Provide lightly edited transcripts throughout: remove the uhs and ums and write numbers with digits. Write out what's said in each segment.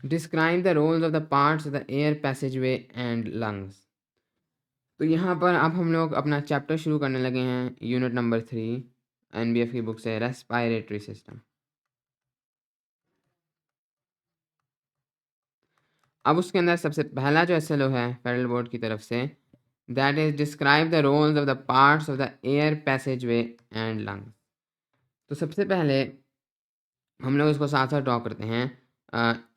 Describe the roles of the parts of the air passageway and lungs. तो यहाँ पर अब हम लोग अपना चैप्टर शुरू करने लगे हैं, यूनिट नंबर 3 एनबीएफ की बुक से, रेस्पायरेटरी सिस्टम। अब उसके अंदर सबसे पहला जो एसएलओ है फेडरल बोर्ड की तरफ से, that is describe the roles of the parts of the air passageway and lungs. तो सबसे पहले हम लोग इसको साथ साथ ड्रॉ करते हैं।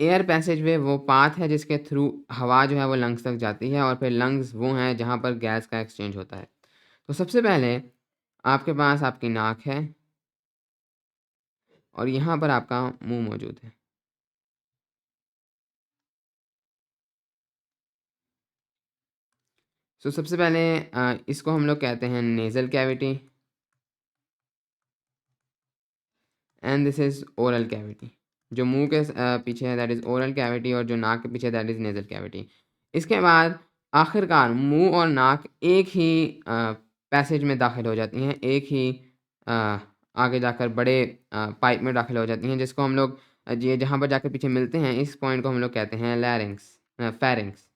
एयर पैसेजवे वो पाथ है जिसके थ्रू हवा जो है वो लंग्स तक जाती है, और फिर लंग्स वो हैं जहाँ पर गैस का एक्सचेंज होता है। तो सबसे पहले आपके पास आपकी नाक है और यहाँ पर आपका मुंह मौजूद है। तो सबसे पहले इसको हम लोग कहते हैं nasal cavity, and this is oral cavity. जो मुंह के पीछे है दैट इज ओरल कैविटी, और जो नाक के पीछे दैट इज नेज़ल कैविटी। इसके बाद आखिरकार मुंह और नाक एक ही पैसेज में दाखिल हो जाती हैं, एक ही अ, आगे जाकर बड़े पाइप में दाखिल हो जाती हैं, जिसको हम लोग ये जहाँ पर जाकर पीछे मिलते हैं, इस पॉइंट को हम लोग कहते हैं larynx, pharynx.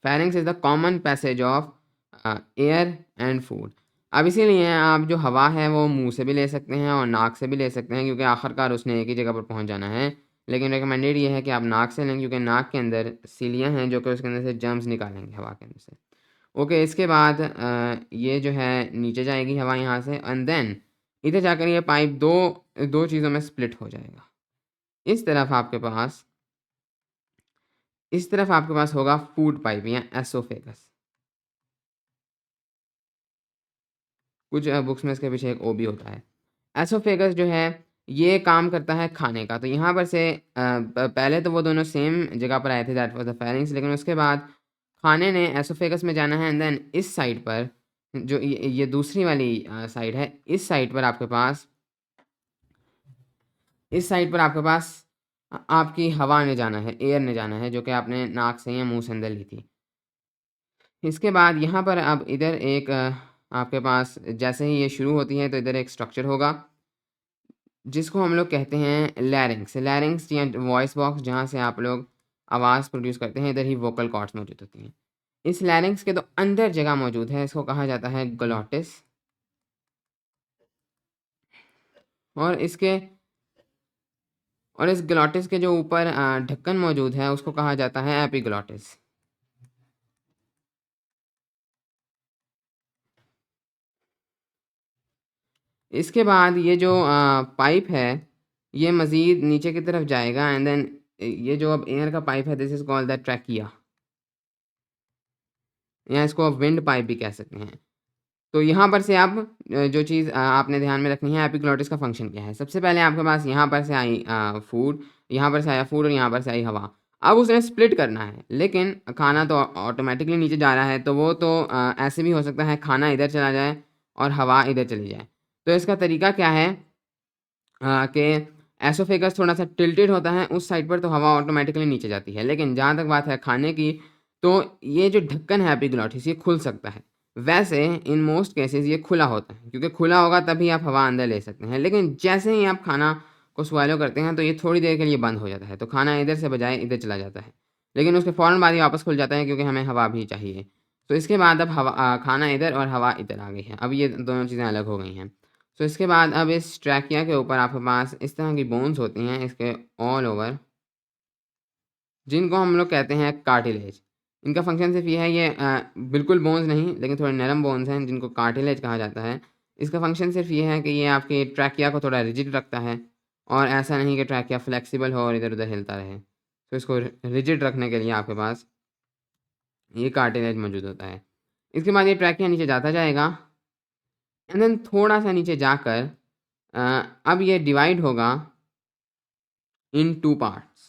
Pharynx is the common passage of air and food. अब इसीलिए आप जो हवा है वो मुंह से भी ले सकते हैं और नाक से भी ले सकते हैं, क्योंकि आखिरकार उसने एक ही जगह पर पहुंच जाना है। लेकिन रिकमेंडेड ये है कि आप नाक से लें, क्योंकि नाक के अंदर सीलियाँ हैं जो कि उसके अंदर से जर्म्स निकालेंगे हवा के अंदर से। ओके, इसके बाद ये जो है नीचे जाएगी हवा यहाँ से, एंड देन इधर जाकर ये पाइप दो दो चीज़ों में स्प्लिट हो जाएगा। इस तरफ आपके पास इस तरफ आपके पास होगा फूड पाइप या एसोफेगस। कुछ बुक्स में इसके पीछे एक ओ भी होता है। एसोफेगस जो है ये काम करता है खाने का। तो यहाँ पर से पहले तो वो दोनों सेम जगह पर आए थे, दैट वाज द फेरिंग्स, लेकिन उसके बाद खाने ने एसोफेगस में जाना है, एंड देन इस साइड पर जो ये दूसरी वाली साइड है, इस साइड पर आपके पास आपकी हवा ने जाना है, एयर ने जाना है, जो कि आपने नाक से या मुंह से अंदर ली थी। इसके बाद यहाँ पर अब इधर एक आपके पास जैसे ही ये शुरू होती है तो इधर एक स्ट्रक्चर होगा जिसको हम लोग कहते हैं लैरिंक्स। लैरिंक्स या वॉइस बॉक्स, जहाँ से आप लोग आवाज़ प्रोड्यूस करते हैं, इधर ही वोकल कॉर्ड्स मौजूद होती हैं। इस लैरिंक्स के तो अंदर जगह मौजूद है, इसको कहा जाता है ग्लोटिस, और इस ग्लोटिस के जो ऊपर ढक्कन मौजूद है उसको कहा जाता है एपिग्लोटिस। इसके बाद ये जो पाइप है ये मज़ीद नीचे की तरफ जाएगा, एंड देन ये जो अब एयर का पाइप है this is called the trachea, या इसको आप विंड पाइप भी कह सकते हैं। तो यहाँ पर से अब जो चीज़ आपने ध्यान में रखनी है, एपिग्लोटिस का फंक्शन क्या है। सबसे पहले आपके पास यहाँ पर से आई फूड, यहाँ पर से आया फूड और यहाँ पर से आई हवा। अब उसने स्प्लिट करना है, लेकिन खाना तो ऑटोमेटिकली नीचे जा रहा है, तो वो तो ऐसे भी हो सकता है खाना इधर चला जाए और हवा इधर चली जाए। तो इसका तरीका क्या है कि एसोफेगस थोड़ा-सा टिल्टेड होता है उस साइड पर, तो हवा ऑटोमेटिकली नीचे जाती है। लेकिन जहाँ तक बात है खाने की, तो ये जो ढक्कन है एपिग्लॉटिस ये खुल सकता है। वैसे इन मोस्ट केसेज़ ये खुला होता है, क्योंकि खुला होगा तभी आप हवा अंदर ले सकते हैं। लेकिन जैसे ही आप खाना को स्वैलो करते हैं तो ये थोड़ी देर के लिए बंद हो जाता है, तो खाना इधर से बजाय इधर चला जाता है। लेकिन उसके फ़ौरन बाद ही वापस खुल जाता है, क्योंकि हमें हवा भी चाहिए। तो इसके बाद अब खाना इधर और हवा इधर आ गई है। अब ये दोनों चीज़ें अलग हो गई हैं। तो इसके बाद अब इस ट्रैकिया के ऊपर आपके पास इस तरह की बोन्स होती हैं इसके ऑल ओवर, जिनको हम लोग कहते हैं कार्टिलेज। इनका फंक्शन सिर्फ ये है, ये बिल्कुल बोन्स नहीं लेकिन थोड़े नरम बोन्स हैं जिनको कार्टिलेज कहा जाता है। इसका फंक्शन सिर्फ ये है कि ये आपके ट्रैकिया को थोड़ा रिजिड रखता है, और ऐसा नहीं कि ट्रैकिया फ्लेक्सिबल हो और इधर उधर हिलता रहे। तो इसको रिजिड रखने के लिए आपके पास ये कार्टिलेज मौजूद होता है। इसके बाद ये ट्रैकिया नीचे जाता जाएगा, एंड देन थोड़ा सा नीचे जाकर अब ये डिवाइड होगा इन टू पार्ट्स।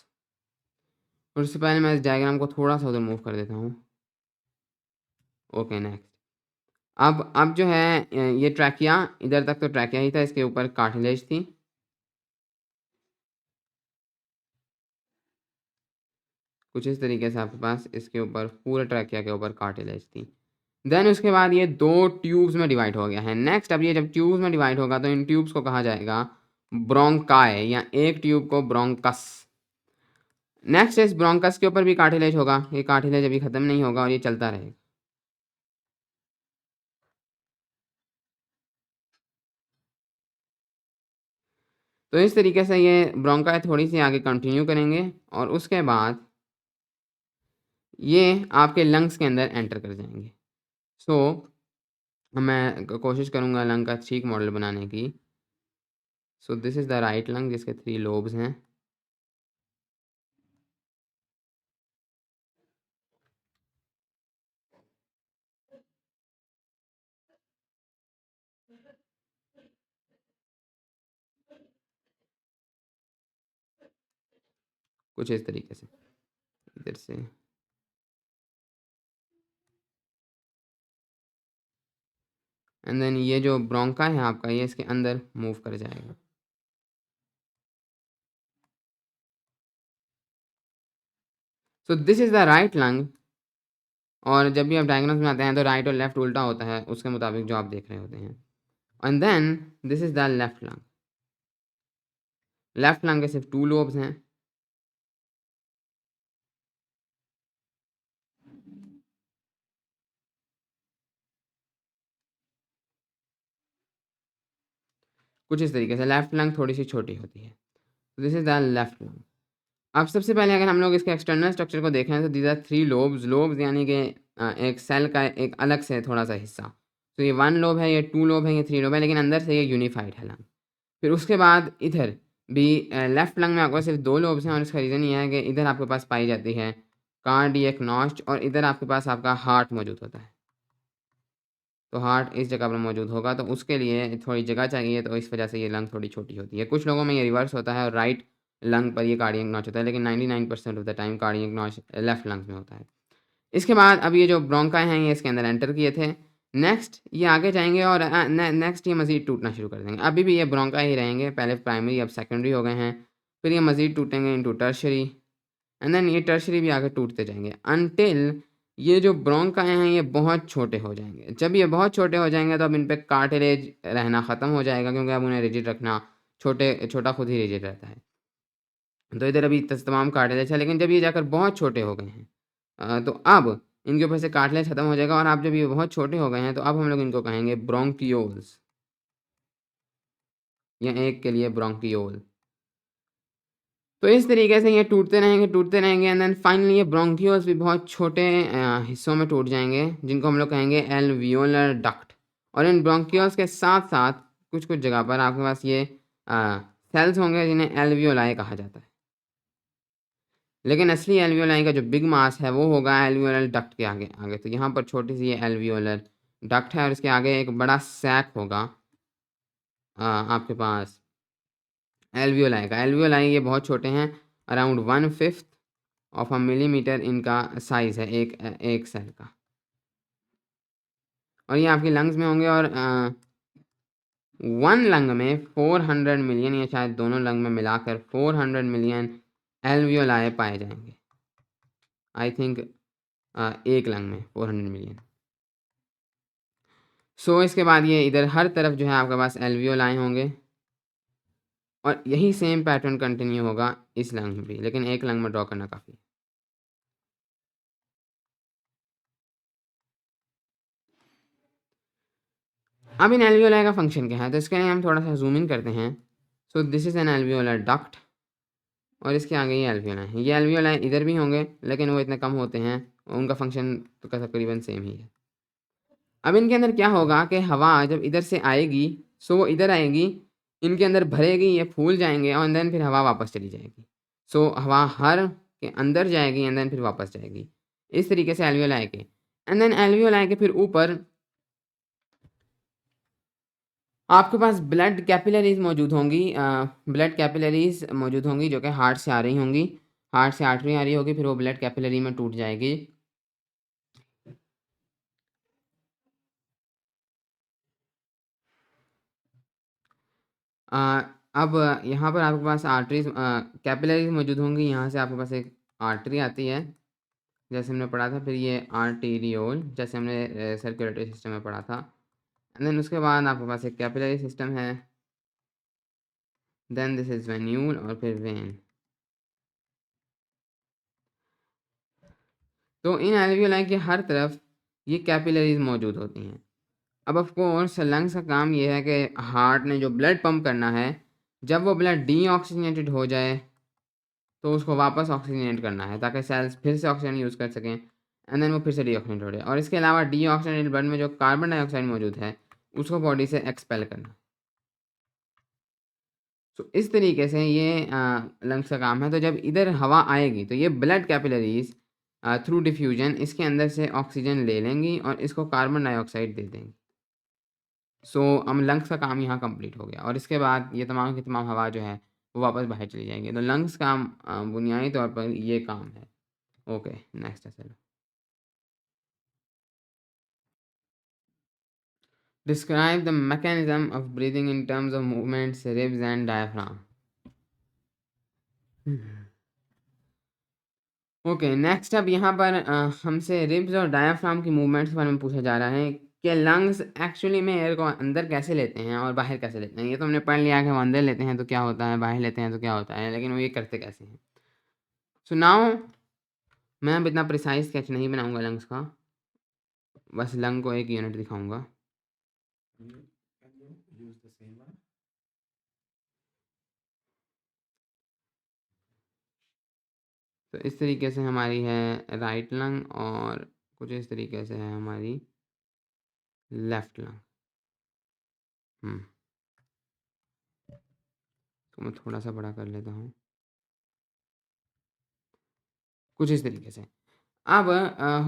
और उससे पहले मैं इस डायग्राम को थोड़ा सा उधर मूव कर देता हूँ। Okay, next. अब जो है ये ट्रैकिया, इधर तक तो ट्रैकिया ही था, इसके ऊपर कार्टिलेज थी। कुछ इस तरीके से आपके पास इसके ऊपर पूरे ट्रैकिया के ऊपर कार्टिलेज थी। देन उसके बाद ये दो ट्यूब्स में डिवाइड हो गया है। नेक्स्ट अब ये जब ट्यूब्स में डिवाइड होगा तो इन ट्यूब्स को कहा जाएगा ब्रोंकाई या एक ट्यूब को ब्रोंकस। नेक्स्ट इस ब्रोंकस के ऊपर भी कार्टिलेज होगा, ये कार्टिलेज अभी खत्म नहीं होगा और ये चलता रहेगा। तो इस तरीके से ये ब्रोंकाई थोड़ी सी आगे कंटिन्यू करेंगे और उसके बाद ये आपके लंग्स के अंदर एंटर कर जाएंगे। सो मैं कोशिश करूँगा लंग का ठीक मॉडल बनाने की। So this is the right lung जिसके 3 लोब्स हैं। कुछ इस तरीके से इधर से एंड देन ये जो ब्रोंका है आपका ये इसके अंदर मूव कर जाएगा। So this is the right lung. और जब भी आप डायग्राम्स में आते हैं तो राइट और लेफ्ट उल्टा होता है उसके मुताबिक जो आप देख रहे होते हैं। And then this is the left lung. Left lung के सिर्फ 2 लोब्स हैं। कुछ इस तरीके से लेफ्ट लंग थोड़ी सी छोटी होती है। This is the left lung. अब सबसे पहले अगर हम लोग इसके एक्सटर्नल स्ट्रक्चर को देखें तो दीज आर 3 लोब्स। लोब्स यानी कि एक सेल का एक अलग से थोड़ा सा हिस्सा। तो ये 1 लोब है, ये 2 लोब है, ये 3 लोब है, लेकिन अंदर से ये यूनिफाइड है लंग। फिर उसके बाद इधर भी लेफ्ट लंग में आपको सिर्फ 2 लोब्स हैं और इसका रीज़न ये है कि इधर आपके पास पाई जाती है कार्डियक नॉच और इधर आपके पास आपका हार्ट मौजूद होता है। तो हार्ट इस जगह पर मौजूद होगा तो उसके लिए थोड़ी जगह चाहिए, तो इस वजह से ये लंग थोड़ी छोटी होती है। कुछ लोगों में ये रिवर्स होता है और राइट लंग पर ये कार्डियक नॉच होता है, लेकिन 99% of the time cardiac notch left lungs में होता है। इसके बाद अब ये जो ब्रोंकाई हैं ये इसके अंदर एंटर किए थे। नेक्स्ट ये आगे जाएंगे और नेक्स्ट ये मज़ीद टूटना शुरू कर देंगे। अभी भी ये ब्रोंकाई ही रहेंगे, पहले प्राइमरी अब सेकेंडरी हो गए हैं। फिर ये मज़ीद टूटेंगे इनटू टर्शरी एंड देन ये टर्शरी भी आगे टूटते जाएंगे अनटिल ये जो ब्रोंकाई हैं ये बहुत छोटे हो जाएंगे। जब ये बहुत छोटे हो जाएंगे तो अब इन पे कार्टिलेज रहना ख़त्म हो जाएगा, क्योंकि अब उन्हें रिजिड रखना छोटा खुद ही रिजिड रहता है। तो इधर अभी तमाम कार्टिलेज है, लेकिन जब ये जाकर बहुत छोटे हो गए हैं तो अब इनके ऊपर से कार्टिलेज खत्म हो जाएगा और आप जब ये बहुत छोटे हो गए हैं तो अब हम लोग इनको कहेंगे ब्रोंकियोल्स या एक के लिए ब्रोंकियोल। तो इस तरीके से ये टूटते रहेंगे एंड देन फाइनली ये ब्रोंकियोल्स भी बहुत छोटे हिस्सों में टूट जाएंगे जिनको हम लोग कहेंगे एल्वियोलर डक्ट। और इन ब्रोंकियोल्स के साथ साथ कुछ कुछ जगह पर आपके पास ये सेल्स होंगे जिन्हें एल्वियोलाई कहा जाता है, लेकिन असली एल्वियोलाई का जो बिग मास है वो होगा एल्वियोलर डक्ट के आगे आगे। तो यहाँ पर छोटी सी ये एल्वियोलर डक्ट है और इसके आगे एक बड़ा सैक होगा आपके पास एल्वियोलाई का। एल्वियोलाई ये बहुत छोटे हैं, अराउंड 1/5 ऑफ अ मिलीमीटर इनका साइज़ है एक सेल का। और ये आपके लंग्स में होंगे और 1 लंग में 400 मिलियन या शायद दोनों लंग में मिलाकर 400 मिलियन एल्वियोलाई पाए जाएंगे। आई थिंक एक लंग में 400 मिलियन। सो इसके बाद ये इधर हर तरफ जो है आपके पास एल्वियोलाई होंगे और यही सेम पैटर्न कंटिन्यू होगा इस लंग में भी, लेकिन एक लंग में ड्रॉ करना काफ़ी है। अब इन एल्वियोलाई का फंक्शन क्या है तो इसके लिए हम थोड़ा सा जूम इन करते हैं। So this is an alveolar duct और इसके आगे ये एल्वियोलाई है। ये एल्वियोलाई इधर भी होंगे लेकिन वो इतने कम होते हैं, उनका फंक्शन तो तकरीबन सेम ही है। अब इनके अंदर क्या होगा कि हवा जब इधर से आएगी सो वो इधर आएगी, इनके अंदर भरेगी, ये फूल जाएंगे और देन फिर हवा वापस चली जाएगी। सो हवा हर के अंदर जाएगी एंड देन फिर वापस जाएगी। इस तरीके से एल्वियोलाई के एंड देन एल्वियोलाई के फिर ऊपर आपके पास ब्लड कैपिलरीज मौजूद होंगी। ब्लड कैपिलरीज मौजूद होंगी जो कि हार्ट से आ रही होंगी, हार्ट से आर्टरी आ रही होगी, फिर वो ब्लड कैपिलरी में टूट जाएगी। अब यहाँ पर आपके पास आर्टरीज कैपिलरीज मौजूद होंगी। यहाँ से आपके पास एक आर्टरी आती है जैसे हमने पढ़ा था, फिर ये आर्टीरियोल जैसे हमने सर्कुलेटरी सिस्टम में पढ़ा था एंड देन उसके बाद आपके पास एक कैपिलरी सिस्टम है देन दिस इज वेन्यूल और फिर वेन। तो इन एल्वियोलाई के हर तरफ ये कैपिलरीज मौजूद होती हैं। अब ऑफ कोर्स लंग्स का काम ये है कि हार्ट ने जो ब्लड पंप करना है, जब वो ब्लड डीऑक्सीजनेटेड हो जाए तो उसको वापस ऑक्सीजनेट करना है ताकि सेल्स फिर से ऑक्सीजन यूज़ कर सकें एंड देन वो फिर से डीऑक्सीजनेट हो जाए। और इसके अलावा डीऑक्सीजनेटेड ब्लड में जो कार्बन डाइऑक्साइड मौजूद है उसको बॉडी से एक्सपेल करना। तो इस तरीके से ये लंग्स का काम है। तो जब इधर हवा आएगी तो ये ब्लड कैपिलरीज थ्रू डिफ्यूजन इसके अंदर से ऑक्सीजन ले लेंगी और इसको कार्बन डाइऑक्साइड दे देंगी। सो अब लंग्स का काम यहाँ कंप्लीट हो गया और इसके बाद ये तमाम की तमाम हवा जो है वो वापस बाहर चली जाएगी। तो लंग्स का बुनियादी तौर पर ये काम है। ओके, नेक्स्ट है चलो। Describe the mechanism of breathing in terms of movements, ribs and diaphragm. Okay, next अब यहाँ पर हमसे रिब्स और डायफ्राम की मूवमेंट्स के बारे में पूछा जा रहा है कि लंग्स एक्चुअली में एयर को अंदर कैसे लेते हैं और बाहर कैसे लेते हैं। ये तो हमने पढ़ लिया कि वो अंदर लेते हैं तो क्या होता है, बाहर लेते हैं तो क्या होता है, लेकिन वो ये करते कैसे हैं। सो नाउ मैं अब इतना प्रिसाइज स्केच नहीं बनाऊंगा लंग्स का, बस लंग को एक यूनिट दिखाऊंगा। तो इस तरीके से हमारी है राइट लंग और कुछ इस तरीके से है हमारी लेफ्ट लंग। तो मैं थोड़ा सा बड़ा कर लेता हूँ, कुछ इस तरीके से। अब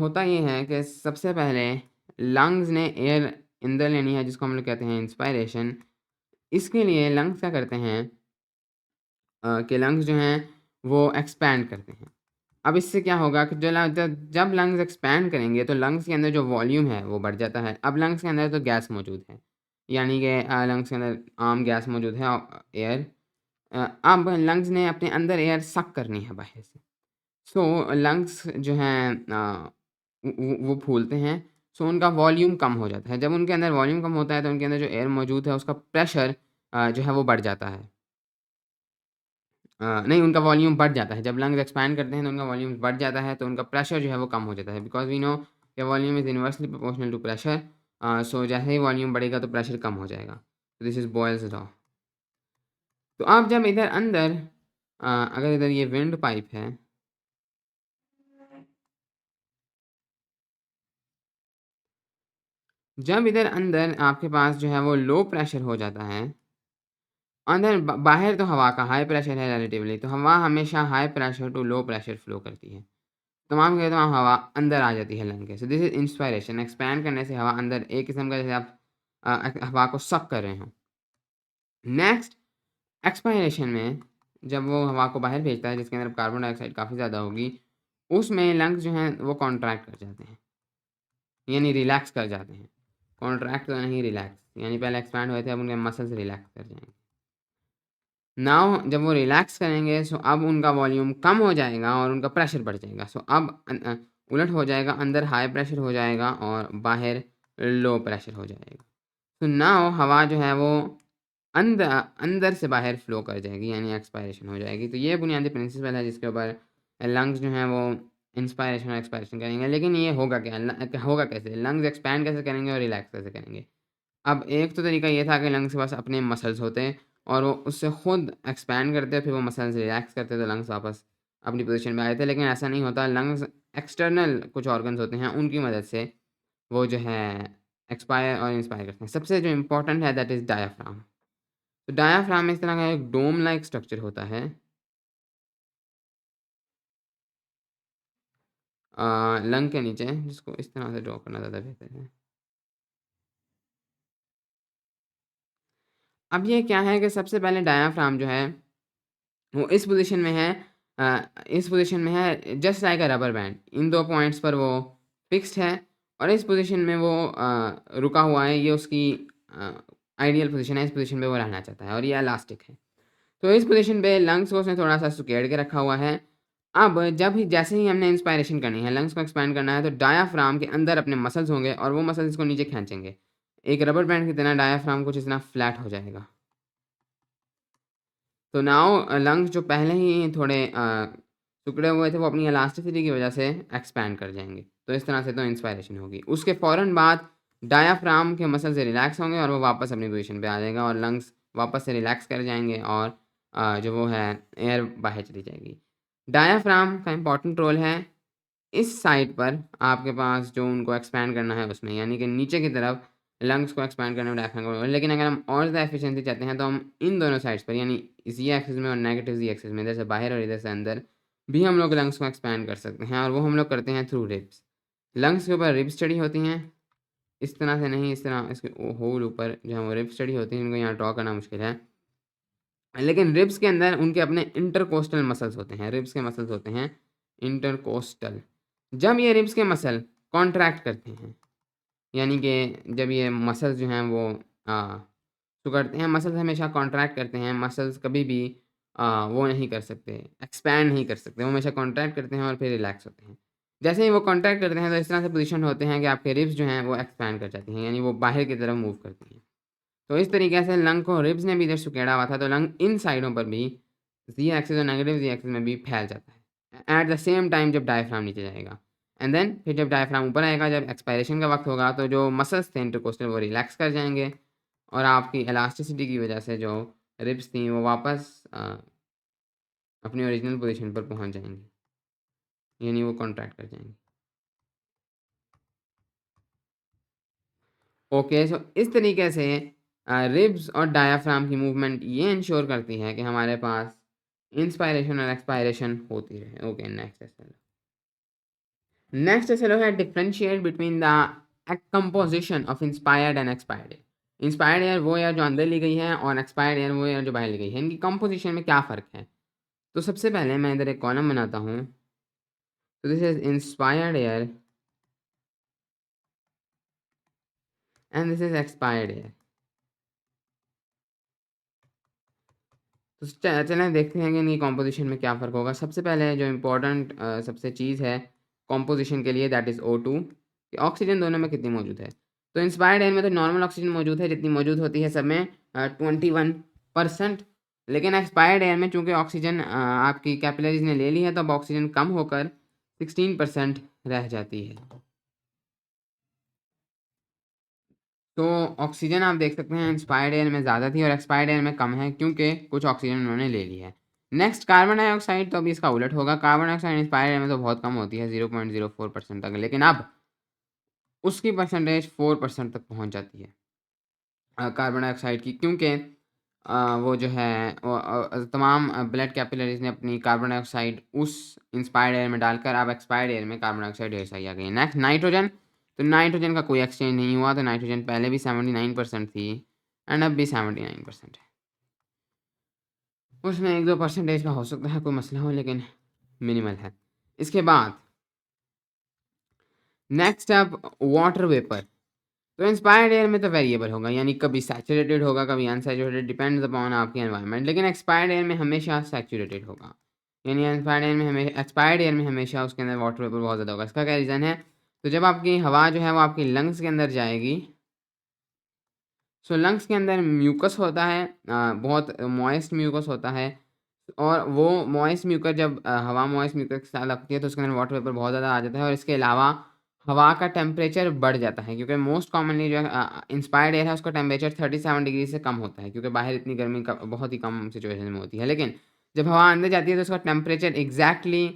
होता ये है कि सबसे पहले लंग्स ने एयर अंदर लेनी है जिसको हम लोग कहते हैं इंस्पायरेशन। इसके लिए लंग्स क्या करते हैं कि लंग्स जो हैं वो एक्सपैंड करते हैं। अब इससे क्या होगा कि जब लंग्स एक्सपैंड करेंगे तो लंग्स के अंदर जो वॉल्यूम है वो बढ़ जाता है। अब लंग्स के अंदर तो गैस मौजूद है, यानी कि लंग्स के अंदर आम गैस मौजूद है, एयर। अब लंग्स ने अपने अंदर एयर सक करनी है बाहर से। सो लंग्स जो हैं वो फूलते हैं। सो उनका वॉल्यूम कम हो जाता है। जब उनके अंदर वॉल्यूम कम होता है तो उनके अंदर जो एयर मौजूद है उसका प्रेशर जो है वो बढ़ जाता है। नहीं, उनका वॉल्यूम बढ़ जाता है। जब लंग्स एक्सपैंड करते हैं तो उनका वॉल्यूम बढ़ जाता है तो उनका प्रेशर जो है वो कम हो जाता है। बिकॉज़ वी नो कि volume is inversely proportional to pressure. So जैसे ही वॉल्यूम बढ़ेगा तो प्रेशर कम हो जाएगा। This is Boyle's law. तो अब जब इधर अंदर अगर इधर ये विंड पाइप है, जब इधर अंदर आपके पास जो है वो लो प्रेशर हो जाता है, अंदर बाहर तो हवा का हाई प्रेशर है रिलेटिवली, तो हवा हमेशा high pressure to low pressure flow करती है। तमाम के तमाम हवा अंदर आ जाती है लंग के। So this is inspiration. Expand करने से हवा अंदर एक किस्म का, जैसे आप हवा को सक कर रहे हो। नेक्स्ट एक्सपायरेशन में जब वो हवा को बाहर भेजता है जिसके अंदर कार्बन डाइऑक्साइड काफ़ी ज़्यादा होगी, उसमें लंग्स जो हैं वो कॉन्ट्रैक्ट कर जाते हैं, यानी रिलैक्स कर जाते हैं। कॉन्ट्रैक्ट तो नहीं, रिलैक्स, यानी पहले एक्सपैंड हुए थे अब उनके मसल्स रिलैक्स कर जाएंगे। नाउ जब वो रिलैक्स करेंगे सो अब उनका वॉल्यूम कम हो जाएगा और उनका प्रेशर बढ़ जाएगा। सो अब उलट हो जाएगा, अंदर हाई प्रेशर हो जाएगा और बाहर लो प्रेशर हो जाएगा। तो नाउ हवा जो है वो अंदर अंदर से बाहर फ्लो कर जाएगी, यानी एक्सपायरेशन हो जाएगी। तो ये बुनियादी प्रिंसिपल है जिसके ऊपर लंग्स जो हैं वो इंस्पायरेशन और एक्सपायरेशन करेंगे। लेकिन ये होगा क्या, होगा कैसे, लंग्स एक्सपैंड कैसे करेंगे और रिलैक्स कैसे करेंगे। अब एक तो तरीका ये था कि लंग्स के पास अपने मसल्स होते हैं और वो उससे खुद एक्सपैंड करते, फिर वो मसल्स रिलैक्स करते तो लंग्स वापस अपनी पोजीशन में आए थे। लेकिन ऐसा नहीं होता। लंग्स एक्सटर्नल कुछ ऑर्गन्स होते हैं, उनकी मदद से वो जो है एक्सपायर और इंस्पायर करते हैं। सबसे जो इम्पोर्टेंट है दैट इज़ डायाफ्राम। तो डायाफ्राम इस तरह का एक डोम लाइक स्ट्रक्चर होता है लंग के नीचे, जिसको इस तरह से ड्रॉ करना ज़्यादा बेहतर है। अब ये क्या है कि सबसे पहले डायाफ्राम जो है वो इस पोजीशन में है, इस पोजीशन में है जस्ट लाइक अ रबर बैंड। इन 2 पॉइंट्स पर वो फिक्स्ड है और इस पोजीशन में वो रुका हुआ है। ये उसकी आइडियल पोजीशन है। इस पोजीशन पे वो रहना चाहता है और ये इलास्टिक है। तो इस पोजीशन पे लंग्स को उसने थोड़ा-सा सुकेड़ के रखा हुआ है। अब जैसे ही हमने इंस्पायरेशन करनी है, लंग्स को एक्सपैंड करना है, तो डायाफ्राम के अंदर अपने मसल्स होंगे और वो मसल्स इसको नीचे खींचेंगे। एक रबर बैंड की तरह डायाफ्राम कुछ इतना फ्लैट हो जाएगा। तो नाउ लंग्स जो पहले ही थोड़े सिकुड़े हुए थे वो अपनी इलास्टिसिटी की वजह से एक्सपैंड कर जाएँगे। तो इस तरह से तो इंस्पायरेशन होगी। उसके फ़ौरन बाद डायाफ्राम के मसल्स रिलैक्स होंगे और वो वापस अपनी पोज़ीशन पे आ जाएगा और लंग्स वापस से रिलैक्स कर जाएँगे और जो वो है एयर बाहर चली जाएगी। डायाफ्राम का इम्पोर्टेंट रोल है इस साइड पर आपके पास जो उनको एक्सपैंड करना है उसमें, यानी कि नीचे की तरफ लंग्स को एक्सपैंड करने में डायफ्राम का रोल है। लेकिन अगर हम और ज़्यादा एफिशिएंसी चाहते हैं तो हम इन दोनों साइड्स पर यानी ज़ी एक्सिस में और नेगेटिव ज़ी एक्सिस में, इधर से बाहर और इधर से अंदर भी हम लोग लंग्स को एक्सपैंड कर सकते हैं और वो हम लोग करते हैं थ्रू रिब्स। लंग्स के ऊपर रिब्स चढ़ी होती हैं, इस तरह से नहीं, इस तरह इसके होल ऊपर जो है वो रिब्स चढ़ी होती हैं, इनको यहाँ ड्रॉ करना मुश्किल है। लेकिन रिब्स के अंदर उनके अपने इंटरकोस्टल मसल्स होते हैं, रिब्स के मसल्स होते हैं इंटरकोस्टल। जब ये रिब्स के मसल कॉन्ट्रैक्ट करते हैं, यानी कि जब ये मसल्स जो हैं वो सिकुड़ते हैं, मसल्स हमेशा कॉन्ट्रैक्ट करते हैं, मसल्स कभी भी वो नहीं कर सकते, एक्सपैंड नहीं कर सकते, वो हमेशा कॉन्ट्रैक्ट करते हैं और फिर रिलैक्स होते हैं। जैसे ही वो कॉन्ट्रैक्ट करते हैं तो इस तरह से पोज़ीशन होते हैं कि आपके रिब्स जो हैं वो एक्सपैंड कर जाती हैं, यानी वो बाहर की तरफ मूव करती हैं। तो इस तरीके से लंग को रिब्स ने भी इधर सिकुड़ा हुआ था, तो लंग इन साइडों पर भी ज़ी एक्सिस और नेगेटिव ज़ी एक्सिस में भी फैल जाता है। एट द सेम टाइम जब डायफ्राम नीचे जाएगा एंड देन फिर जब डायफ्राम ऊपर आएगा, जब एक्सपायरेशन का वक़्त होगा, तो जो मसल्स थे इंटरकोस्टल वो रिलैक्स कर जाएँगे और आपकी इलास्टिसिटी की वजह से जो रिब्स थी वो वापस अपनी ओरिजिनल पोज़ीशन पर पहुँच जाएँगी, यानी वो कॉन्ट्रैक्ट कर जाएँगी। ओके, सो इस तरीके से रिब्स और डायाफ्राम की मूवमेंट ये इंश्योर करती है कि हमारे पास इंस्पायरेशन और एक्सपायरेशन होती रहे। ओके, नेक्स्ट चलो। नेक्स्ट चलो है differentiate between the composition of inspired and expired air. Inspired air वो एयर जो अंदर ली गई है और एक्सपायर्ड एयर वो एयर जो बाहर ली गई है। इनकी कंपोजिशन में क्या फ़र्क है? तो सबसे पहले मैं इधर एक कॉलम बनाता हूँ। तो this is inspired air and this is expired air. तो चलें देखते हैं कि इनकी कॉम्पोजिशन में क्या फ़र्क होगा। सबसे पहले जो इम्पोर्टेंट सबसे चीज़ है कॉम्पोजिशन के लिए, दैट इज़ O2 कि ऑक्सीजन दोनों में कितनी मौजूद है। तो इंस्पायर्ड एयर में तो नॉर्मल ऑक्सीजन मौजूद है जितनी मौजूद होती है सब में 21%। लेकिन एक्सपायर्ड एयर में चूँकि ऑक्सीजन आपकी कैपिलरीज़ ने ले ली है, तो अब ऑक्सीजन कम होकर 16% रह जाती है। तो ऑक्सीजन आप देख सकते हैं इंस्पायर्ड एयर में ज़्यादा थी और एक्सपायर्ड एयर में कम है, क्योंकि कुछ ऑक्सीजन उन्होंने ले ली है। नेक्स्ट कार्बन डाइऑक्साइड, तो अभी इसका उलट होगा। कार्बन डाइऑक्साइड इंस्पायर्ड एयर में तो बहुत कम होती है, 0.04% तक, लेकिन अब उसकी परसेंटेज 4% तक पहुंच जाती है कार्बन डाइऑक्साइड की, क्योंकि वो जो है तमाम ब्लड कैपिलरीज ने अपनी कार्बन डाइऑक्साइड उस इंस्पायर्ड एयर में डालकर अब एक्सपायर्ड एयर में कार्बन डाइऑक्साइड ढेर सारी आ गई है। नेक्स्ट नाइट्रोजन, तो नाइट्रोजन का कोई एक्सचेंज नहीं हुआ, तो नाइट्रोजन पहले भी 79% थी एंड अब भी 79% है। उसमें 1-2 परसेंटेज का हो सकता है कोई मसला हो, लेकिन मिनिमल है। इसके बाद नेक्स्ट अब वाटर वेपर। तो इंस्पायर्ड एयर में तो वेरिएबल होगा, यानी कभी सैचुरेटेड होगा, कभी अनसैचुरेटेड, डिपेंड्स अपॉन आपकी एनवायरनमेंट। लेकिन एक्सपायर्ड एयर में हमेशा सैचुरेटेड होगा, यानी एक्सपायर्ड एयर में हमेशा उसके अंदर वाटर वेपर बहुत ज़्यादा होगा। इसका क्या रीज़न है? तो जब आपकी हवा जो है वो आपकी लंग्स के अंदर जाएगी, सो लंग्स के अंदर म्यूकस होता है, बहुत मॉइस्ट म्यूकस होता है, और वो मॉइस्ट म्यूकस जब हवा मॉइस्ट म्यूकस के साथ लगती है तो उसके अंदर वाटर वेपर बहुत ज़्यादा आ जाता है और इसके अलावा हवा का टेम्परेचर बढ़ जाता है, क्योंकि मोस्ट कॉमनली जो है इंस्पायर्ड एयर है उसका टेम्परेचर 37 डिग्री से कम होता है, क्योंकि बाहर इतनी गर्मी का बहुत ही कम सिचुएशन में होती है। लेकिन जब हवा अंदर जाती है तो उसका टेम्परेचर एग्जैक्टली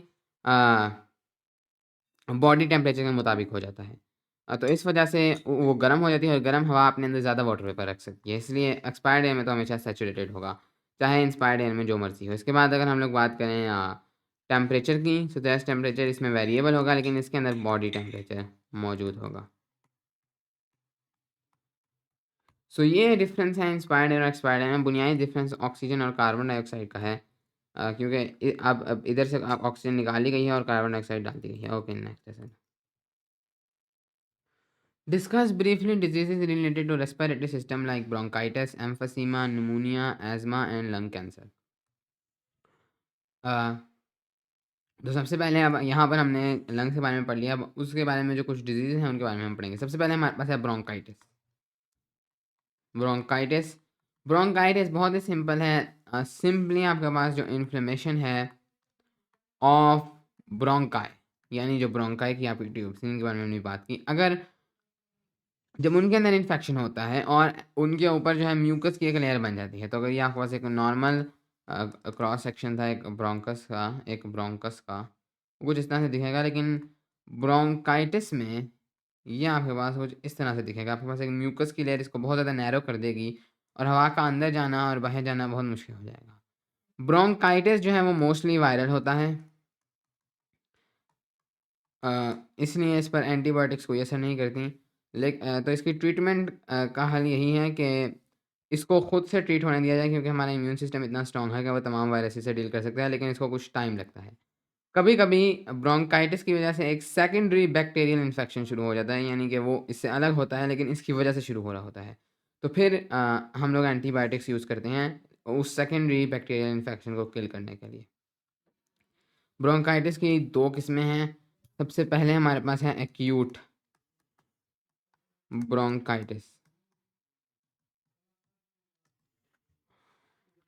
बॉडी टेम्परेचर के मुताबिक हो जाता है। तो इस वजह से वो गर्म हो जाती है और गर्म हवा अपने अंदर ज़्यादा वाटर वेपर रख सकती है, इसलिए एक्सपायर्ड एयर में तो हमेशा सैचुरेटेड होगा, चाहे इंस्पायर्ड एयर में जो मर्ज़ी हो। इसके बाद अगर हम लोग बात करें टेम्परेचर की, सो दैट टेम्परेचर इसमें वेरिएबल होगा, लेकिन इसके अंदर बॉडी टेम्परेचर मौजूद होगा। सो ये डिफरेंस है इंस्पायर्ड एयर और एक्सपायर्ड एयर में। बुनियादी डिफरेंस ऑक्सीजन और कार्बन डाइऑक्साइड का है, क्योंकि अब इधर से ऑक्सीजन निकाली गई है और कार्बन डाइऑक्साइड डाल दी गई है। ओके, नेक्स्ट है। Discuss briefly diseases related to respiratory system like bronchitis, emphysema, pneumonia, asthma and lung cancer. अ, तो सबसे पहले अब यहाँ पर हमने लंग्स के बारे में पढ़ लिया, अब उसके बारे में जो कुछ डिजीज़ हैं उनके बारे में हम पढ़ेंगे। सबसे पहले हमारे पास है ब्रोंकाइटिस। ब्रोंकाइटिस ब्रोंकाइटिस बहुत ही सिंपल है। सिंपली आपके पास जो इन्फ्लेमेशन है ऑफ ब्रोंकाई, यानी जो ब्रोंकाई की आपकी ट्यूब्स इनके बारे में हमने बात की। अगर जब उनके अंदर इन्फेक्शन होता है और उनके ऊपर जो है म्यूकस की एक लेयर बन जाती है, तो अगर ये आपके पास एक नॉर्मल क्रॉस सेक्शन था एक ब्रोंकस का, कुछ इस तरह से दिखेगा। लेकिन ब्रोंकाइटिस में ये आपके पास कुछ इस तरह से दिखेगा। आपके पास एक म्यूकस की लेयर इसको बहुत ज़्यादा नैरो कर देगी और हवा का अंदर जाना और बाहर जाना बहुत मुश्किल हो जाएगा। ब्रोंकाइटिस जो है वो मोस्टली वायरल होता है, इसलिए इस पर एंटीबायोटिक्स कोई असर नहीं करती। तो इसकी ट्रीटमेंट का हल यही है कि इसको खुद से ट्रीट होने दिया जाए, क्योंकि हमारा इम्यून सिस्टम इतना स्ट्रॉन्ग है कि वो तमाम वायरसेस से डील कर सकता है, लेकिन इसको कुछ टाइम लगता है। कभी-कभी ब्रोंकाइटिस की वजह से एक सेकेंडरी बैक्टीरियल इन्फेक्शन शुरू हो जाता है, यानी कि वो इससे अलग होता है लेकिन इसकी वजह से शुरू हो रहा होता है। तो फिर हम लोग एंटीबायोटिक्स यूज़ करते हैं उस सेकेंडरी बैक्टीरियल इन्फेक्शन को किल करने के लिए। ब्रोंकाइटिस की 2 किस्में हैं। सबसे पहले हमारे पास है एक्यूट ब्रोंकाइटिस।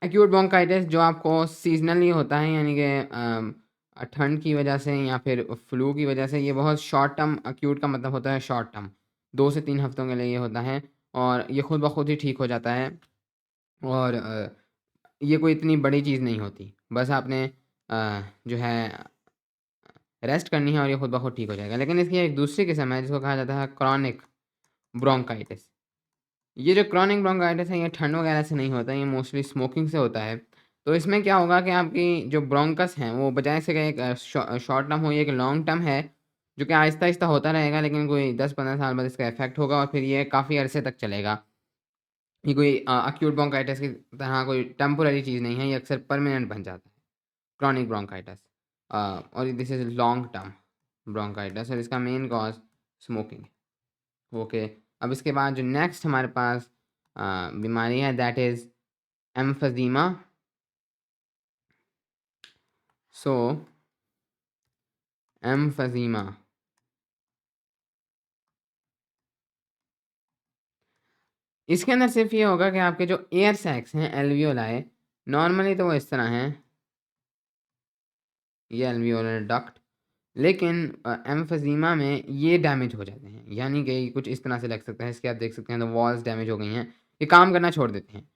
एक्यूट ब्रोंकाइटिस जो आपको सीज़नली होता है, यानी कि ठंड की वजह से या फिर फ्लू की वजह से, ये बहुत शॉर्ट टर्म, एक्यूट का मतलब होता है शॉर्ट टर्म, 2 से 3 हफ्तों के लिए ये होता है और ये खुद ब खुद ही ठीक हो जाता है। और ये कोई इतनी बड़ी चीज़ नहीं होती, बस आपने जो है रेस्ट करनी है और ये खुद ब खुद ठीक हो जाएगा। लेकिन इसकी एक दूसरी किस्म है जिसको कहा जाता है क्रॉनिक ब्रोंकाइटिस। ये जो क्रॉनिक ब्रोंकाइटिस है ये ठंड वगैरह से नहीं होता है, ये मोस्टली स्मोकिंग से होता है। तो इसमें क्या होगा कि आपकी जो ब्रोंकस हैं वो बजाय से कि एक शॉर्ट टर्म हो, ये एक लॉन्ग टर्म है जो कि आहिस्ता-आहिस्ता होता रहेगा, लेकिन कोई 10-15 साल बाद इसका इफ़ेक्ट होगा और फिर ये काफ़ी अरसे तक चलेगा। ये कोई एक्यूट ब्रोंकाइटिस की तरह कोई टेम्पोरेरी चीज़ नहीं है, ये अक्सर परमानेंट बन जाता है, क्रॉनिक ब्रोंकाइटिस। और this is long term bronchitis और इसका मेन कॉज़ स्मोकिंग है। ओके, अब इसके बाद जो नेक्स्ट हमारे पास बीमारी है दैट इज़ एम्फीज़ीमा। सो एम्फीज़ीमा इसके अंदर सिर्फ़ ये होगा कि आपके जो एयर सैक्स हैं एल्वियोलाई, नॉर्मली तो वो इस तरह हैं, ये एल्वियोलर डक्ट, लेकिन एम्फीज़ीमा में ये डैमेज हो जाते हैं, यानी कि कुछ इस तरह से लग सकता है। इसके आप देख सकते हैं, तो वॉल्स डैमेज हो गई हैं, ये काम करना छोड़ देते हैं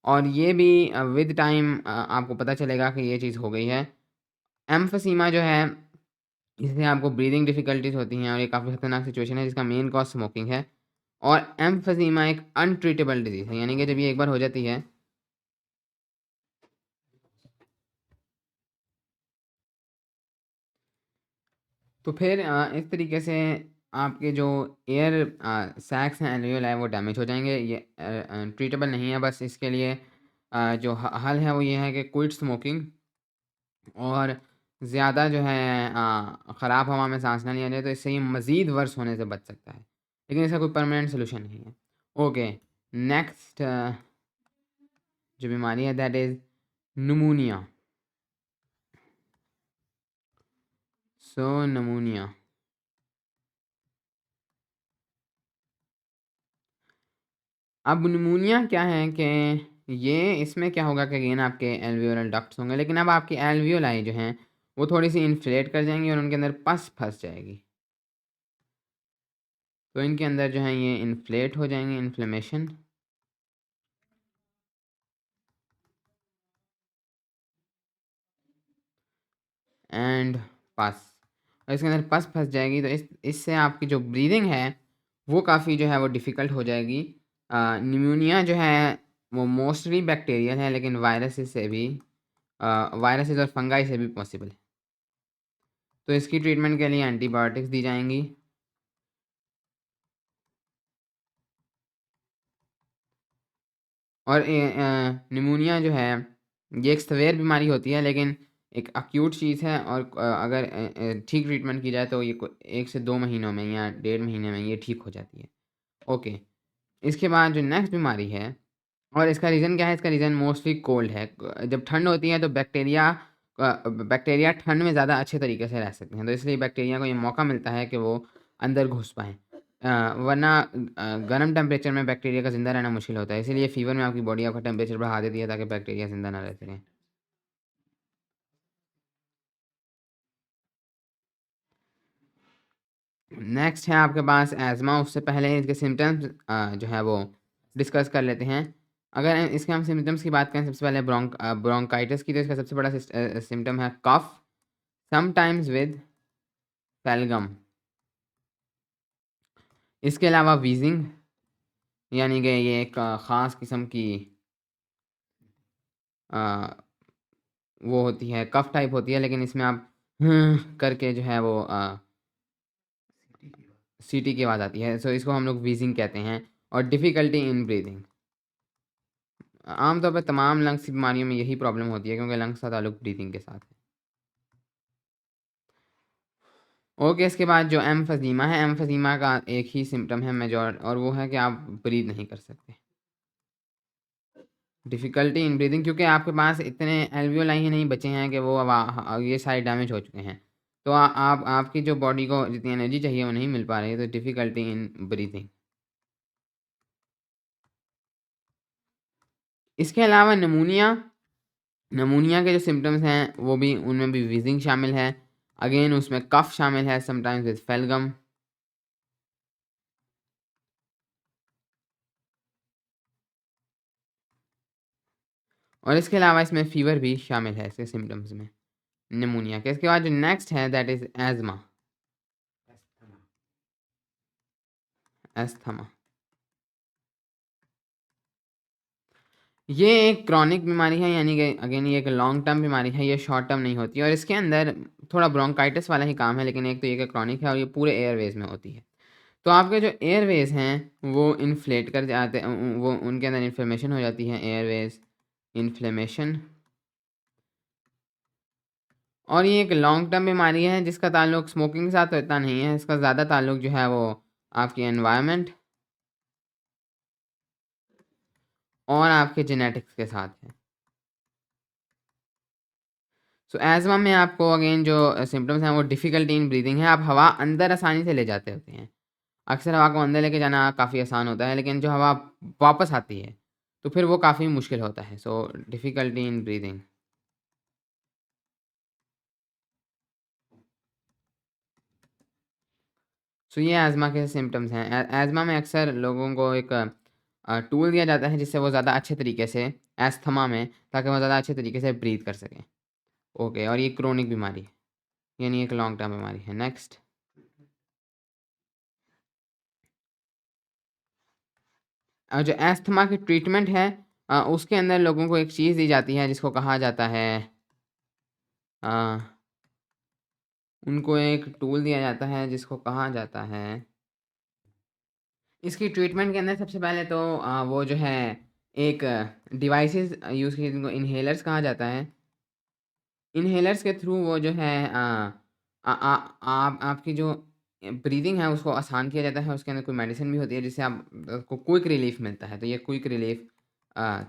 और ये भी विद टाइम आपको पता चलेगा कि ये चीज़ हो गई है। एम्फीज़ीमा जो है, इससे आपको ब्रीदिंग डिफ़िकल्टीज़ होती हैं और ये काफ़ी खतरनाक सिचुएशन है जिसका मेन कॉज़ स्मोकिंग है। और एम्फीज़ीमा एक अनट्रीटेबल डिज़ीज़ है, यानी कि जब ये एक बार हो जाती है तो फिर इस तरीके से आपके जो एयर सैक्स हैं एल्वियोलाई वो डैमेज हो जाएँगे। ये ट्रीटेबल नहीं है, बस इसके लिए जो हल है वो ये है कि क्विट स्मोकिंग और ज़्यादा जो है ख़राब हवा में साँस ना लिया जाए, तो इससे ये मज़ीद वर्स होने से बच सकता है। लेकिन इसका कोई परमानेंट सॉल्यूशन नहीं है। ओके, नेक्स्ट जो बीमारी है that is pneumonia. So pneumonia अब न्यूमोनिया क्या है कि ये इसमें क्या होगा कि अगेन आपके एल्वियोलर डक्ट्स होंगे, लेकिन अब आपकी एल्वियोलाई जो हैं वो थोड़ी-सी इन्फ्लेट कर जाएँगी और उनके अंदर पस फँस जाएगी। तो इनके अंदर जो है ये इन्फ्लेट हो जाएँगे, इन्फ्लेमेशन एंड पस, और इसके अंदर पस फँस जाएगी तो इससे आपकी जो ब्रीदिंग है वो काफ़ी जो है वो डिफ़िकल्ट हो जाएगी। न्यूमोनिया जो है वो मोस्टली बैक्टीरियल है, लेकिन वायरसेस और फंगाई से भी पॉसिबल है। तो इसकी ट्रीटमेंट के लिए एंटीबायोटिक्स दी जाएँगी। और न्यूमोनिया जो है ये एक सवेयर बीमारी होती है, लेकिन एक एक्यूट चीज़ है और अगर ठीक ट्रीटमेंट की जाए तो ये 1 से 2 महीनों में या 1.5 महीने में ये ठीक हो जाती है। ओके, इसके बाद जो नेक्स्ट बीमारी है और इसका रीज़न क्या है? इसका रीज़न मोस्टली कोल्ड है। जब ठंड होती है तो बैक्टीरिया ठंड में ज़्यादा अच्छे तरीके से रह सकते हैं, तो इसलिए बैक्टीरिया को ये मौका मिलता है कि वो अंदर घुस पाएँ। वरना गर्म टेम्परेचर में बैक्टीरिया का ज़िंदा रहना मुश्किल होता है, इसीलिए फ़ीवर में आपकी बॉडी आपका टेम्परेचर बढ़ा देती है ताकि बैक्टीरिया ज़िंदा ना रह सकें। नेक्स्ट है आपके पास एज़मा, उससे पहले इसके सिम्पटम्स जो है वो डिस्कस कर लेते हैं। अगर इसके हम सिम्पटम्स की बात करें, सबसे पहले ब्रोंकाइटिस की, तो इसका सबसे बड़ा सिम्पटम है कफ, समटाइम्स विद फेलगम। इसके अलावा वीजिंग, यानी कि ये एक ख़ास किस्म की अ, वो होती है, कफ टाइप होती है, लेकिन इसमें आप करके जो है वो सीटी की आवाज़ आती है, सो इसको हम लोग वीजिंग कहते हैं। और डिफ़िकल्टी इन ब्रीदिंग, आमतौर पर तमाम लंग्स की बीमारियों में यही प्रॉब्लम होती है, क्योंकि लंग्स का ताल्लुक ब्रीदिंग के साथ है। ओके, इसके बाद जो एम्फीज़ीमा है, एम्फीज़ीमा का एक ही सिम्पटम है मेजर, और वो है कि आप ब्रीथ नहीं कर सकते। डिफ़िकल्टी इन ब्रीदिंग, क्योंकि आपके पास इतने एल्वियोलाई ही नहीं बचे हैं कि वो ये सारे डैमेज हो चुके हैं। तो आप आपकी जो बॉडी को जितनी एनर्जी चाहिए वो नहीं मिल पा रही है, तो डिफ़िकल्टी इन ब्रीथिंग। इसके अलावा नमूनिया के जो सिम्पटम्स हैं वो भी, उनमें भी वीज़िंग शामिल है। अगेन उसमें कफ शामिल है, समटाइम्स विद फेलगम। और इसके अलावा इसमें फ़ीवर भी शामिल है इसके सिम्पटम्स में, निमोनिया के। इसके बाद जो नेक्स्ट है दैट इज़ एज़मा, अस्थमा। ये एक क्रॉनिक बीमारी है, यानी कि अगेन ये एक लॉन्ग टर्म बीमारी है, ये शॉर्ट टर्म नहीं होती है, और इसके अंदर थोड़ा ब्रोंकाइटिस वाला ही काम है, लेकिन एक तो ये कि क्रॉनिक है और ये पूरे एयरवेज़ में होती है। तो आपके जो एयरवेज़ हैं वो इन्फ्लेट कर जाते, वो उनके अंदर इन्फ्लेमेशन हो जाती है, एयरवेज़ इन्फ्लेमेशन। और ये एक लॉन्ग टर्म बीमारी है जिसका ताल्लुक स्मोकिंग के साथ तो इतना नहीं है, इसका ज़्यादा ताल्लुक जो है वो आपकी एनवायरनमेंट और आपके जेनेटिक्स के साथ है। सो एज़मा में आपको अगेन जो सिम्पटम्स हैं वो डिफ़िकल्टी इन ब्रीदिंग है, आप हवा अंदर आसानी से ले जाते होते हैं। अक्सर हवा को अंदर लेके जाना काफ़ी आसान होता है, लेकिन जो हवा वापस आती है, तो फिर वो काफ़ी मुश्किल होता है। सो डिफ़िकल्टी इन ब्रीदिंग। सो ये एज़मा के सिम्पटम्स हैं। एज़मा में अक्सर लोगों को एक टूल दिया जाता है जिससे वो ज़्यादा अच्छे तरीके से, अस्थमा में, ताकि वो ज़्यादा अच्छे तरीके से ब्रीथ कर सकें। ओके, और ये क्रोनिक बीमारी है, यानी एक लॉन्ग टर्म बीमारी है। नेक्स्ट, जो अस्थमा की ट्रीटमेंट है, उसके अंदर लोगों को एक चीज़ दी जाती है जिसको कहा जाता है, अ, उनको एक टूल दिया जाता है जिसको कहा जाता है, इसकी ट्रीटमेंट के अंदर सबसे पहले तो वो जो है एक डिवाइसेस यूज़ की, जिनको इन्हेलर्स कहा जाता है। इन्हेलर्स के थ्रू वो जो है आप आपकी जो ब्रीदिंग है उसको आसान किया जाता है, उसके अंदर कोई मेडिसिन भी होती है जिससे आप को क्विक रिलीफ मिलता है, तो ये क्विक रिलीफ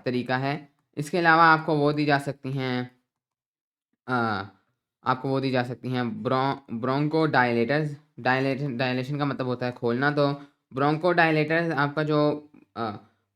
तरीका है। इसके अलावा आपको वो दी जा सकती हैं, अ, आपको वो दी जा सकती हैं ब्रोंको डायलेटर्स। डायलेशन का मतलब होता है खोलना, तो ब्रोंको डायलेटर्स आपका जो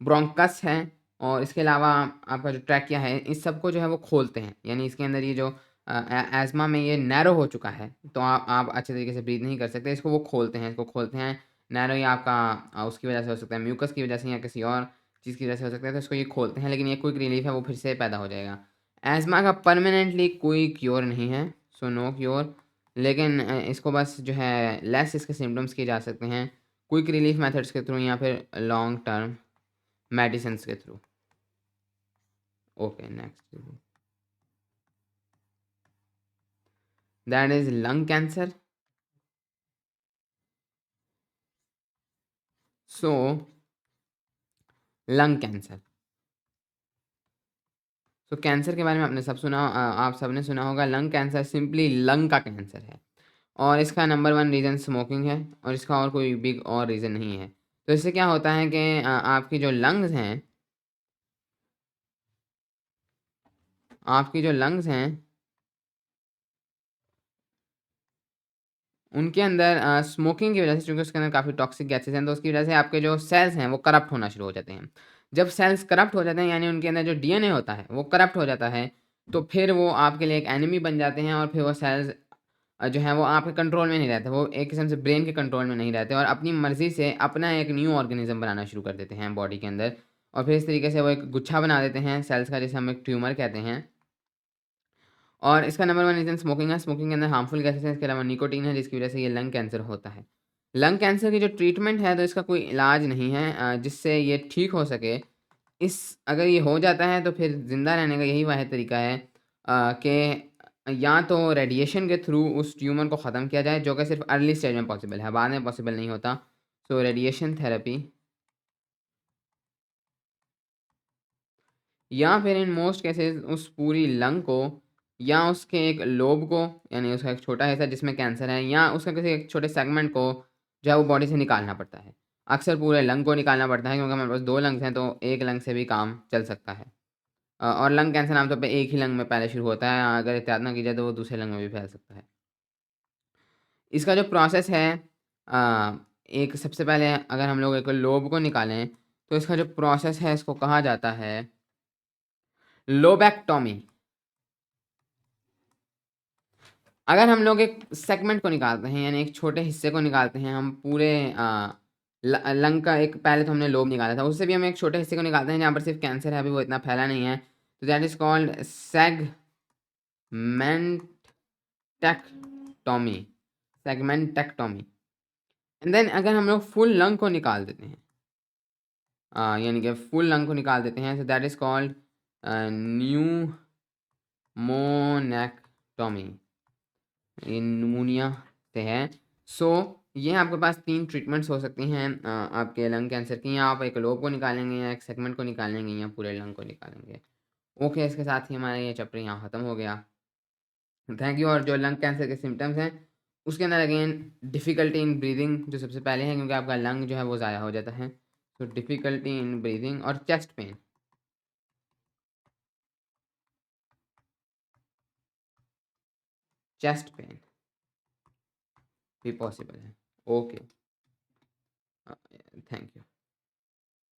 ब्रोंकस है और इसके अलावा आपका जो ट्रैकिया है, इस सबको जो है वो खोलते हैं, यानी इसके अंदर ये जो एज़मा में ये नैरो हो चुका है, तो आप अच्छे तरीके से ब्रीथ नहीं कर सकते, इसको वो खोलते हैं, इसको खोलते हैं। नैरो ये आपका उसकी वजह से हो सकता है, म्यूकस की वजह से या किसी और चीज़ की वजह से हो सकता है, तो इसको ये खोलते हैं, लेकिन ये क्विक रिलीफ है वो फिर से पैदा हो जाएगा। एज़मा का परमानेंटली कोई क्योर नहीं है, सो नो क्योर, लेकिन इसको बस जो है लेस इसके सिम्पटम्स किए जा सकते हैं क्विक रिलीफ मेथड्स के थ्रू या फिर लॉन्ग टर्म मेडिसिन्स के through. Okay, next, that is lung cancer. So lung cancer, तो कैंसर के बारे में आपने आप सबने सुना होगा, लंग कैंसर सिंपली लंग का कैंसर है, और इसका नंबर वन रीज़न स्मोकिंग है, और इसका और कोई बिग और रीज़न नहीं है। तो इससे क्या होता है कि आपकी जो लंग्स हैं, आपकी जो लंग्स हैं उनके अंदर स्मोकिंग की वजह से, चूँकि उसके अंदर काफ़ी टॉक्सिक गैसेज़ हैं, तो उसकी वजह से आपके जो सेल्स हैं, वो करप्ट होना शुरू हो जाते हैं। जब सेल्स करप्ट हो जाते हैं, यानी उनके अंदर जो डीएनए होता है, वो करप्ट हो जाता है, तो फिर वो आपके लिए एक एनिमी बन जाते हैं और फिर वो सेल्स जो हैं, वो आपके कंट्रोल में नहीं रहते। वो एक किस्म से ब्रेन के कंट्रोल में नहीं रहते और अपनी मर्ज़ी से अपना एक न्यू ऑर्गेनिज़्म बनाना शुरू कर देते हैं बॉडी के अंदर और फिर इस तरीके से वो एक गुच्छा बना देते हैं सेल्स का, जिसे हम एक ट्यूमर कहते हैं। और इसका नंबर 1 रीज़न स्मोकिंग है। स्मोकिंग के अंदर हार्मफुल गैसेज़ हैं, इसके अलावा निकोटीन है, जिसकी वजह से ये लंग कैंसर होता है। लंग कैंसर की जो ट्रीटमेंट है, तो इसका कोई इलाज नहीं है जिससे ये ठीक हो सके। अगर ये हो जाता है, तो फिर ज़िंदा रहने का यही वाहिद तरीका है कि या तो रेडिएशन के थ्रू उस ट्यूमर को ख़त्म किया जाए, जो कि सिर्फ़ अर्ली स्टेज में पॉसिबल है, बाद में पॉसिबल नहीं होता। सो रेडिएशन थेरेपी, या फिर इन मोस्ट केसेस उस पूरी लंग को या उसके एक लोब को, यानी उसका एक छोटा हिस्सा जिसमें कैंसर है, या उसका किसी एक छोटे सेगमेंट को जो है वो बॉडी से निकालना पड़ता है। अक्सर पूरे लंग को निकालना पड़ता है, क्योंकि हमारे पास 2 लंग्स हैं, तो एक लंग से भी काम चल सकता है। और लंग कैंसर आमतौर पे एक ही लंग में पहले शुरू होता है, अगर एहतियात ना की जाए तो वो दूसरे लंग में भी फैल सकता है। इसका जो प्रोसेस है, एक सबसे पहले अगर हम लोग एक लोब को निकालें, तो इसका जो प्रोसेस है, इसको कहा जाता है लोबैक्टोमी। अगर हम लोग एक सेगमेंट को निकालते हैं, यानी एक छोटे हिस्से को निकालते हैं, हम पूरे लंग का एक, पहले तो हमने लोब निकाला था, उससे भी हम एक छोटे हिस्से को निकालते हैं जहाँ पर सिर्फ कैंसर है, अभी वो इतना फैला नहीं है, तो that is called segmentectomy. Segmentectomy. And then अगर हम लोग फुल लंग को निकाल देते हैं, यानी कि फुल लंग को निकाल देते हैं, सो दैट इज़ कॉल्ड न्यूमोनेक्टोमी। ये निमोनिया से है। सो ये आपके पास 3 ट्रीटमेंट्स हो सकती हैं आपके लंग कैंसर की, या आप एक लोब को निकालेंगे, या एक सेगमेंट को निकालेंगे, या पूरे लंग को निकालेंगे। ओके, इसके साथ ही हमारा ये चैप्टर यहाँ ख़त्म हो गया। Thank you. और जो लंग कैंसर के सिम्पटम्स हैं, उसके अंदर अगेन डिफ़िकल्टी इन ब्रीदिंग जो सबसे पहले है, क्योंकि आपका लंग जो है वो ज़ाया हो जाता है। तो डिफ़िकल्टी इन ब्रीदिंग और चेस्ट पेन। चेस्ट पेन भी पॉसिबल है। Okay, thank you.